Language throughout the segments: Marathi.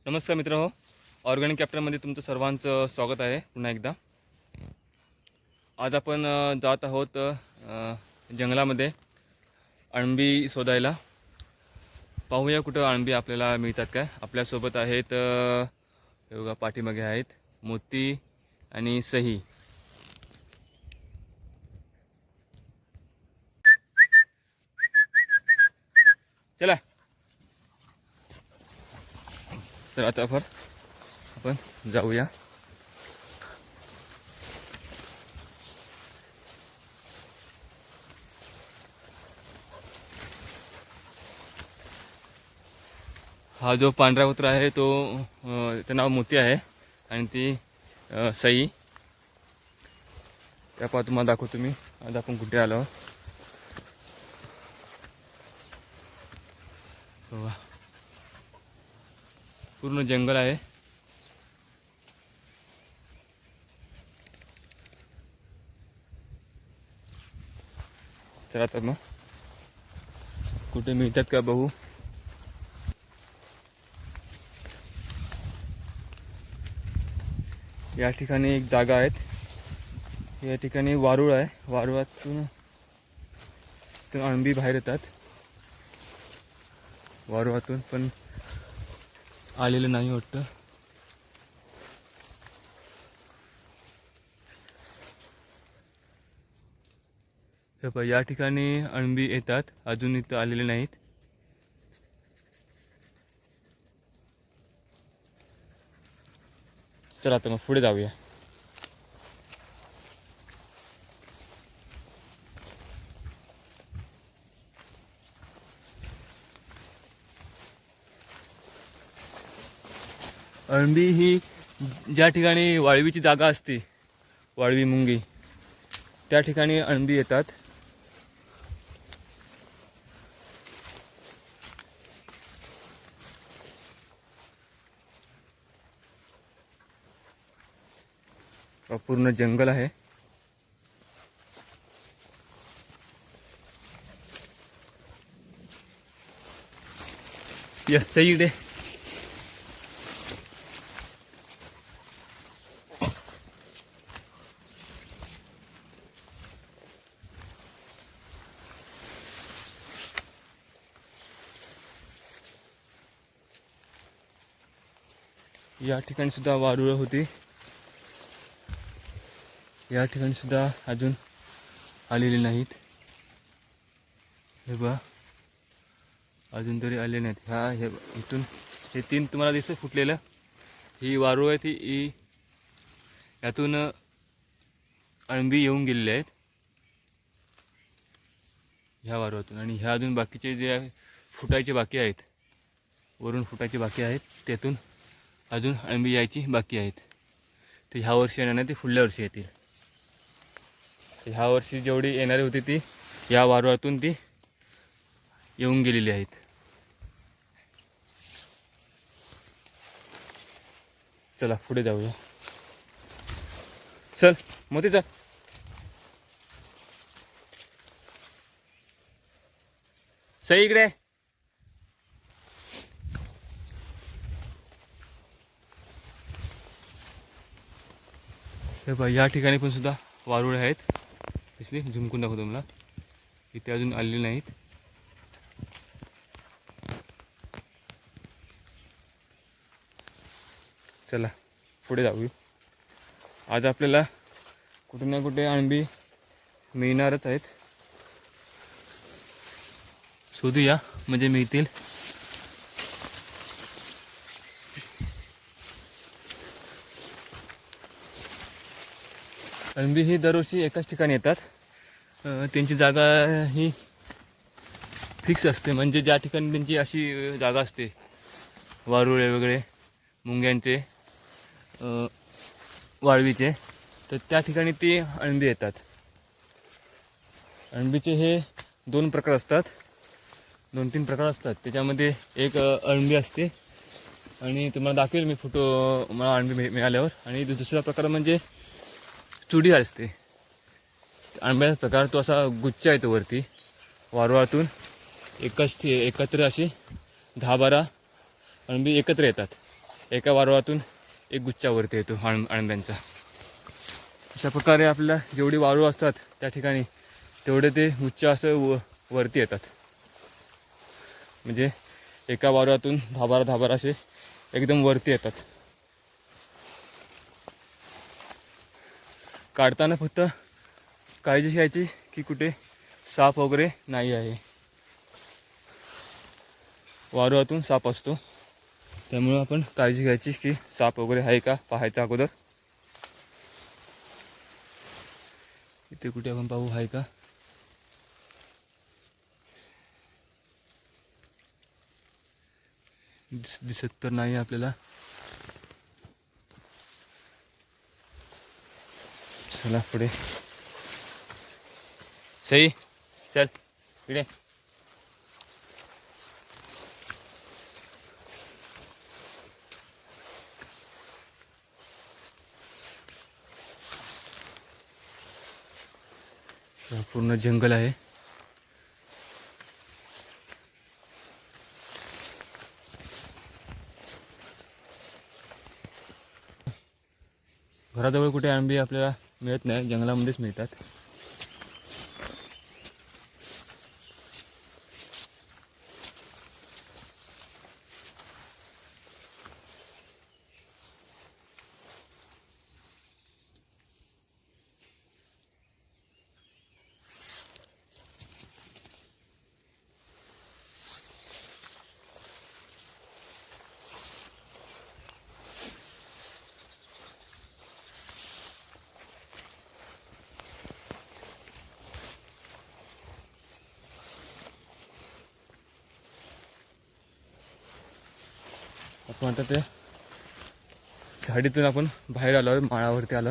नमस्कार मित्रांनो, ऑर्गॅनिक कॅप्टनमध्ये तुमचं सर्वांचं स्वागत आहे पुन्हा एकदा. आज आपण जात आहोत जंगलामध्ये अळंबी शोधायला. पाहूया कुठं अळंबी आपल्याला मिळतात काय. आपल्यासोबत आहेत हे बघा पाठीमागे आहेत मोती आणि सही. चला तर आता आपण जाऊया. हा जो पांढरा कुत्रा आहे तो त्याचं नाव मोती आहे आणि ती सई. त्या पहा तुम्हाला दाखवतो मी. आज आपण कुठे आलो. बघा पूर्ण जंगल आहे. चला तर मग कुठे मिळतात का बघू. या ठिकाणी एक जागा आहेत. या ठिकाणी वारुळ आहे. वारुळातून अळंबी बाहेर येतात. वारुळातून पण आलेलं नाही वाटतं. हे पहा या ठिकाणी अळंबी येतात. अजून इथं आलेले नाहीत. चला आता मग पुढे जाऊया. अळंबी ही ज्या ठिकाणी वाळवीची जागा असते, वाळवी मुंगी, त्या ठिकाणी अळंबी येतात. पूर्ण जंगल आहे. या सई इकडे. या ठिकाणी सुद्धा वारुळ होती. या ठिकाणी सुद्धा अजून आलेले नाहीत. हे बघा अजून तरी आले नाहीत. हे इथून हे 3 तुम्हाला दिसत फुटलेलं, ही वारुळ आहे. ती यातून अळंबी येऊन गेलेले आहेत ह्या वारुळातून. आणि ह्या अजून बाकीचे जे फुटायचे बाकी आहेत, वरून फुटायचे बाकी आहेत, त्यातून अजून अळंबी यायची बाकी आहेत. ते ह्या वर्षी येणार नाही, ते पुढल्या वर्षी येतील. ह्या वर्षी जेवढी येणारी होती ती या वारुळातून ती येऊन गेलेली आहेत. चला पुढे जाऊया. चल मोती चल. सई इकडे. हे बघा या ठिकाणी पण सुद्धा वारुळ आहेत. दिसली, झुमकून दाखवतो मला. इथे अजून आलेले नाहीत. चला पुढे जाऊया. आज आपल्याला कुठे ना कुठे अळंबी मिळणारच आहेत. शोधूया म्हणजे मिळतील. अळंबी ही दरवर्षी एकाच ठिकाणी येतात. त्यांची जागा ही फिक्स असते. म्हणजे ज्या ठिकाणी त्यांची अशी जागा असते, वारुळे वगैरे मुंग्यांचे, वाळवीचे, तर त्या ठिकाणी ती अळंबी येतात. अळंबीचे हे 2 प्रकार असतात, 2-3 प्रकार असतात. त्याच्यामध्ये एक अळंबी असते आणि तुम्हाला दाखवेल मी फोटो मला अळंबी मिळाल्यावर. आणि दुसरा प्रकार म्हणजे चुडी असते. आंब्याचा प्रकार तो असा गुच्छ येतो वरती. वारुळातून एकत्र अशी 10-12 अळंबी एकत्र येतात. एका वारुळातून एक गुच्छावरती येतो अळंब्यांचा. अशा प्रकारे आपल्याला जेवढी वारूळ असतात त्या ठिकाणी तेवढे ते गुच्छ असं वरती येतात. म्हणजे एका वारुळातून 10-12 असे एकदम वरती येतात. काढताना फक्त काळजी घ्यायची की कुठे साप वगैरे नाही आहे. वारुळातून साप असतो, त्यामुळं आपण काळजी घ्यायची की साप वगैरे आहे का पाहायचा अगोदर. इथे कुठे आपण पाहू आहे का. दिसत तर नाही आपल्याला. चला पुढे. सई चल इकडे. पूर्ण जंगल आहे. घराजवळ कुठे आंबे आपल्याला मिळत नाही, जंगलामध्येच मिळतात. आपण आता त्या झाडीतून आपण बाहेर आलो आहे, माळावरती आलो.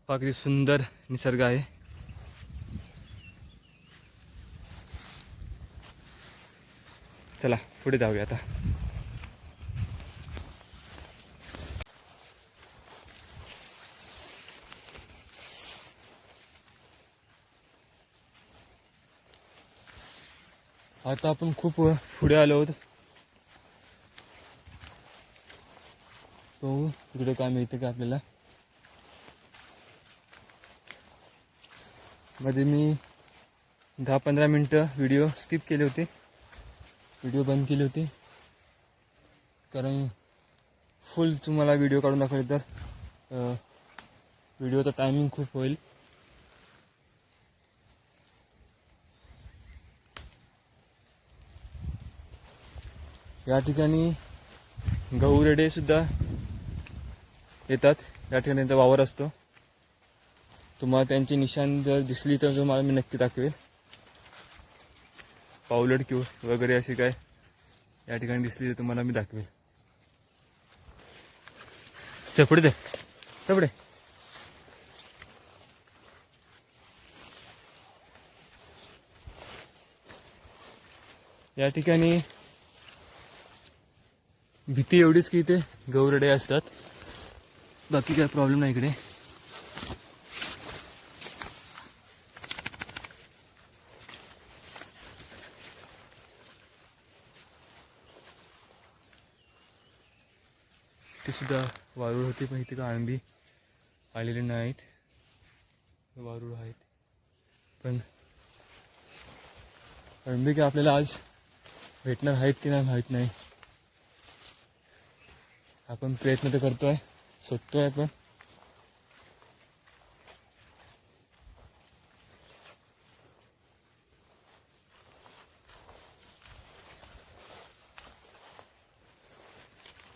अगदी सुंदर निसर्ग आहे. चला पुढे जाऊया आता. आता आपण खूप पुढे आलो आहोत. बघू तिकडे काय मिळते का आपल्याला. मध्ये मी 10-15 मिनटं व्हिडिओ स्किप केले होते, व्हिडिओ बंद केली होती, कारण फुल तुम्हाला व्हिडिओ काढून दाखवले तर व्हिडिओचा टायमिंग खूप होईल. या ठिकाणी गहुरेडे सुद्धा येतात. या ठिकाणी त्यांचा वावर असतो. तुम्हाला त्यांची निशाण जर दिसली तर तुम्हाला मी नक्की दाखवेल. पावलट किंवा वगैरे अशी काय या ठिकाणी दिसली तर तुम्हाला मी दाखवेल. चपडे दे चपडे. या ठिकाणी भीती एवढीच की इथे गौरडे असतात, बाकी काय प्रॉब्लेम नाही इकडे. ते सुद्धा वारूळ होती, पण इथे का अळंबी आलेले नाहीत. वारूळ आहेत पण अळंबी काय आपल्याला आज भेटणार आहेत की नाही माहीत नाही. आपण प्रयत्न तर करतोय, शोधतोय पण.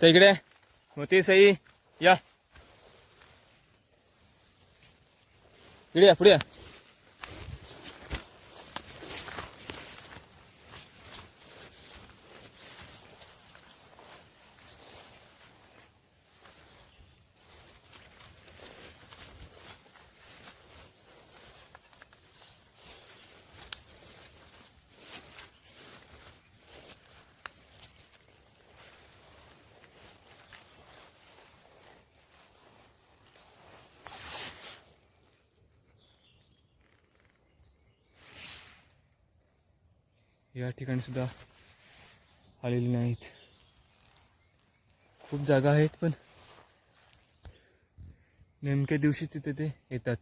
तर इकडे होती सई, या इकडे या, पुढे या. या ठिकाणी सुद्धा आलेली नाहीत. खूप जागा आहेत पण नेमक्या दिवशी तिथे ते येतात.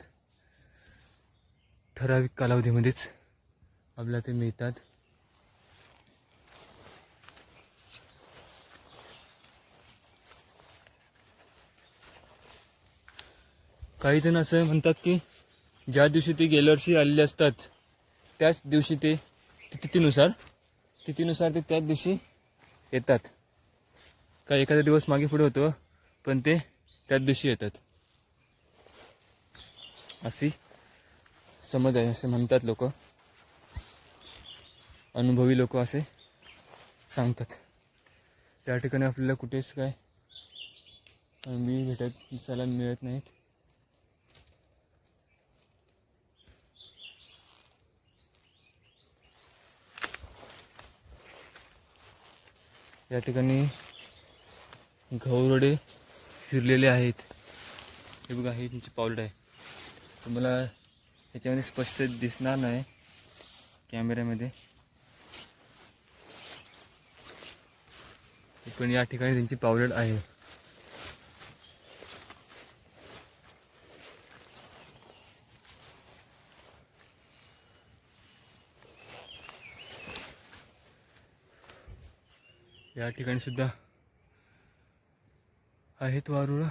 ठराविक कालावधीमध्येच आपल्याला ते मिळतात. काही जण असं म्हणतात की ज्या दिवशी ते गेल्या वर्षी आलेले असतात त्याच दिवशी ते तिथीनुसार ते त्याच दिवशी येतात. काही एखादा दिवस मागे पुढे होतो पण ते त्याच दिवशी येतात, अशी समज आहे, असे म्हणतात लोक. अनुभवी लोक असे सांगतात. त्या ठिकाणी आपल्याला कुठेच काय अळंबी दिसायला मिळत नाहीत. या ठिकाणी घौरडे फिरलेले आहेत. हे बघा, हे त्यांची पावलट आहे. तुम्हाला याच्यामध्ये स्पष्ट दिसणार नाही कॅमेऱ्यामध्ये, पण या ठिकाणी त्यांची पावलट आहे. या ठिकाणी सुद्धा आहेत वारुळं,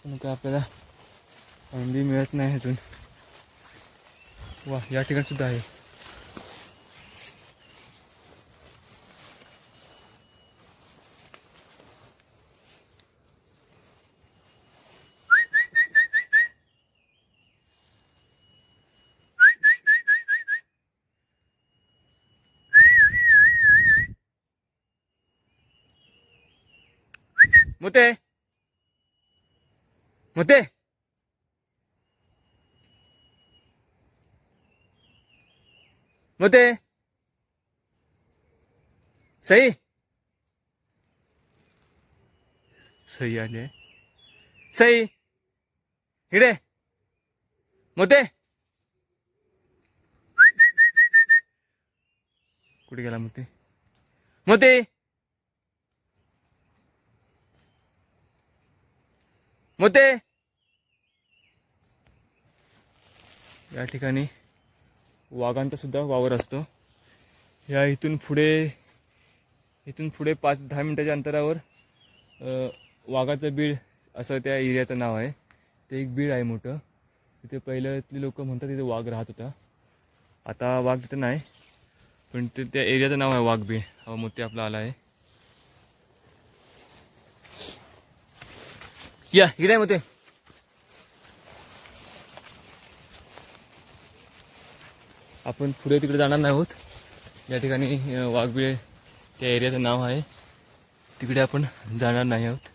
पण काय आपल्याला अंडी मिळत नाही अजून. वा, या ठिकाणी सुद्धा आहे. मोते मोते मोते सई सई आली आहे. सई इकडे. मोते कुठे गेला मोते? मोते मोते. या ठिकाणी वाघांचा सुद्धा वावर असतो. या इथून पुढे 5-10 मिनिटाच्या अंतरावर वाघाचं बीड असं त्या एरियाचं नाव आहे. ते एक बीड आहे मोठं. तिथे पहिल्यातली लोक म्हणतात तिथे वाघ राहत होता. आता वाघ तिथं नाही, पण ते त्या एरियाचं नाव आहे वाघबीड. हा मोठे आपला आला आहे. या इकडे मोठे. आपण पुढे तिकडे जाणार नाही आहोत. या ठिकाणी वाघबीड त्या एरियाचं नाव आहे, तिकडे आपण जाणार नाही आहोत.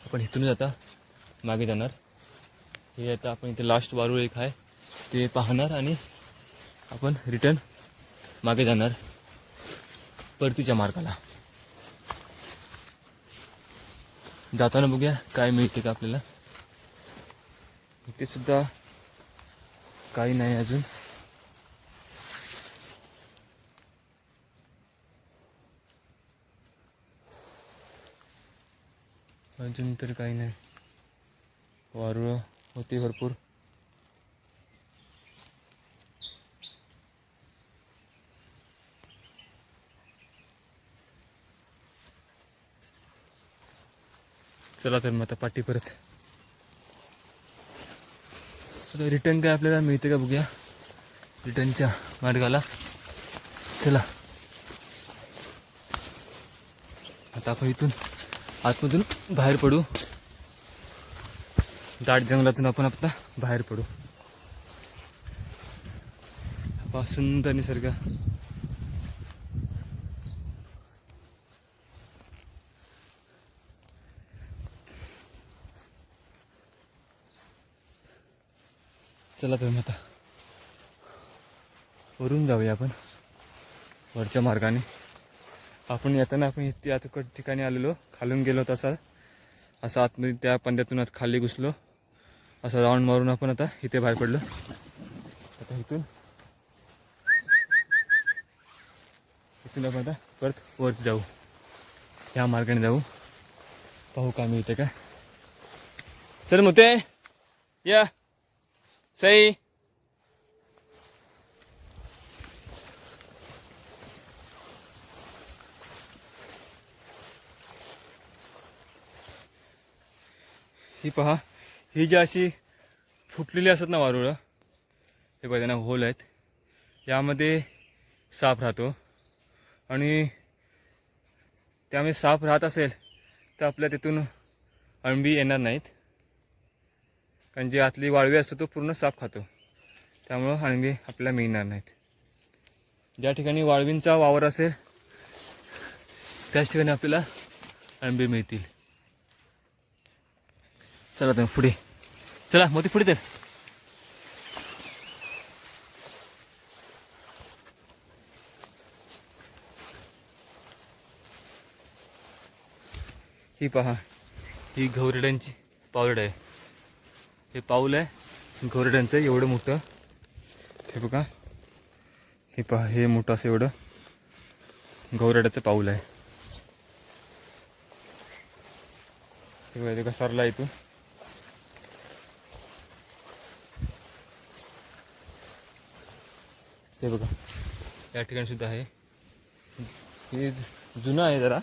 आपण इथूनच आता मागे जाणार. हे आता आपण इथे लास्ट वारूळ एक आहे ते पाहणार आणि आपण रिटर्न मागे जाणार परतीच्या मार्गाला. जाताना बघूया काय मिळते का आपल्याला. इथे सुद्धा काही नाही अजून. अजून तर काही नाही. वारुळं होती भरपूर. चला तर मग आता पाठी परत. चला रिटर्न काय आपल्याला मिळते का बघूया रिटर्नच्या मार्गाला. चला आता आपण इथून आतमधून बाहेर पडू. दाट जंगलातून आपण आता बाहेर पडू. हा सुंदर निसर्ग. चला तर मग आता वरून जाऊया आपण वरच्या मार्गाने. आपण येताना आपण इथे आता ठिकाणी आलेलो, खालून गेलो तसा असं आतमध्ये त्या पंद्यातून आत खाली घुसलो, असं राऊंड मारून आपण आता इथे बाहेर पडलो. आता इथून इथून आपण आता परत वरती जाऊ, ह्या मार्गाने जाऊ, पाहू का मी इथे काय. चल मोते या सई. ही पहा, ही जी अशी फुटलेली असतात ना वारुळं, हे बघा त्यांना होल आहेत, यामध्ये साप राहतो. आणि त्यामुळे साप राहत असेल तर आपल्या तिथून अळंबी येणार नाहीत, कारण जी आतली वाळवी असतो तो पूर्ण साप खातो, त्यामुळं अळंबी आपल्याला मिळणार नाहीत. ज्या ठिकाणी वाळवींचा वावर असेल त्याच ठिकाणी आपल्याला अळंबी मिळतील. चला तुम्ही पुढे चला, मोठी पुढे तर. ही पहा, ही घोरड्यांची पाऊल आहे. हे पाऊल आहे घोरड्यांचं एवढं मोठं. हे बघा, हे पहा, हे मोठं असं एवढं घोरड्याचं पाऊल आहे. हे बघा, ते घसरला इथून. हे बघा, या ठिकाणी सुद्धा आहे. हे जुनं आहे जरा,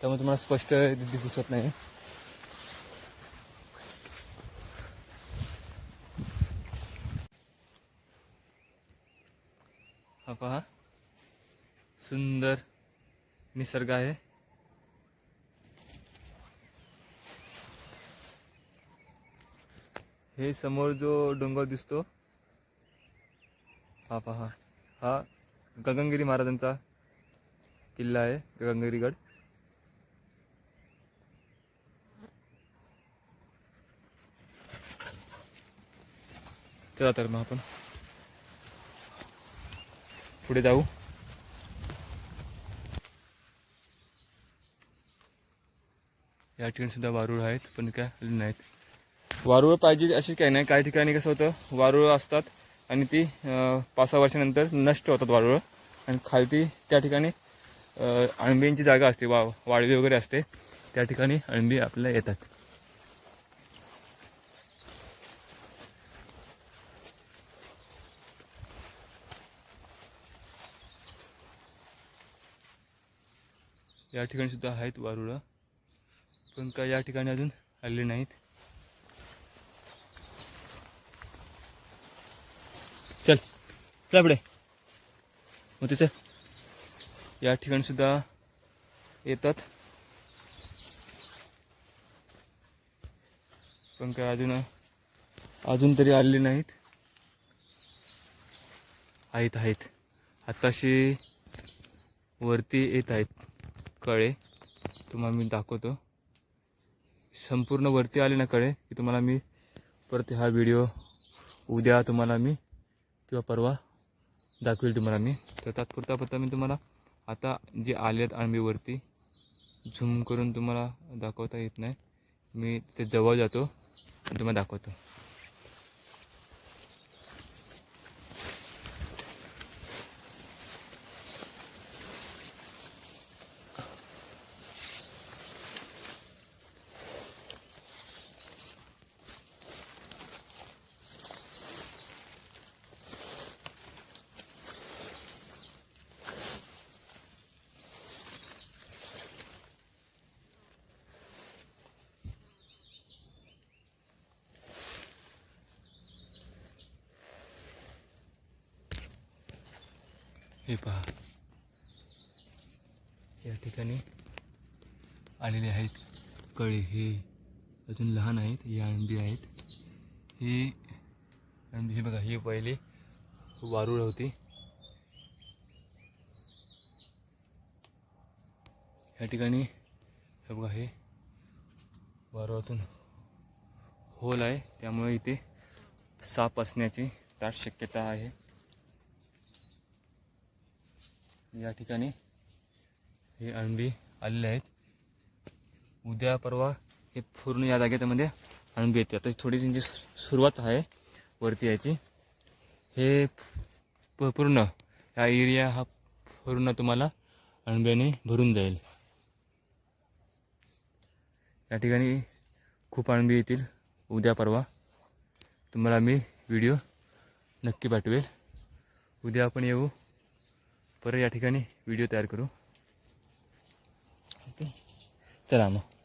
त्यामुळे तुम्हाला स्पष्ट दिसत नाही. हा पहा, सुंदर निसर्ग आहे. हे समोर जो डोंगर दिसतो, हा पहा, हा गगनगिरी महाराजांचा किल्ला आहे, गगनगिरीगड. चला तर मग आपण पुढे जाऊ. या ठिकाणी सुद्धा वारुळ आहेत, पण काय नाहीत. वारुळ पाहिजे अशीच काही नाही. काही ठिकाणी कसं होतं, वारुळ असतात आणि ती 5-6 वर्षानंतर नष्ट होतात वारुळ, आणि खालती त्या ठिकाणी अळंबींची जागा असते, वाळवी वगैरे असते, त्या ठिकाणी अळंबी आपल्याला येतात. या ठिकाणी सुद्धा आहेत वारुळं, पण काय या ठिकाणी अजून आलेले नाहीत. चल चल पुढे मग तिचं. या ठिकाणी सुद्धा येतात, पण काय अजून तरी आलेले नाहीत. आहेत आताशी वरती येत आहेत कळे. तुम्हाला मी दाखवतो. संपूर्ण वरती आले ना कळे की तुम्हाला मी परत हा व्हिडिओ उद्या तुम्हाला मी किंवा परवा दाखवेल तुम्हाला मी. तर तात्पुरता मी तुम्हाला आता जे आलेत अळंबीवरती झूम करून तुम्हाला दाखवता येत नाही. मी ते जवळ जातो आणि तुम्हाला दाखवतो. हे पहा, या ठिकाणी आलेले आहेत कळे. हे अजून लहान आहेत, ही अळंबी आहेत. ही अळंबी, हे बघा, ही पहिले वारुळ होती. या ठिकाणी हे बघा, हे वारुळातून होल आहे, त्यामुळे इथे साप असण्याची दाट शक्यता आहे. या ठिकाणी हे अळंबी आलेले आहेत. उद्या परवा हे पूर्ण या जागेमध्ये अळंबी येते. आता थोडी त्यांची सुरुवात आहे वरती यायची. हे पूर्ण हा एरिया हा पूर्ण तुम्हाला अणब्याने भरून जाईल. या ठिकाणी खूप अणबी येतील. उद्या परवा तुम्हाला मी व्हिडिओ नक्की पाठवेल. उद्या आपण येऊ परत या ठिकाणी व्हिडिओ तयार करू. ओके, चला मग.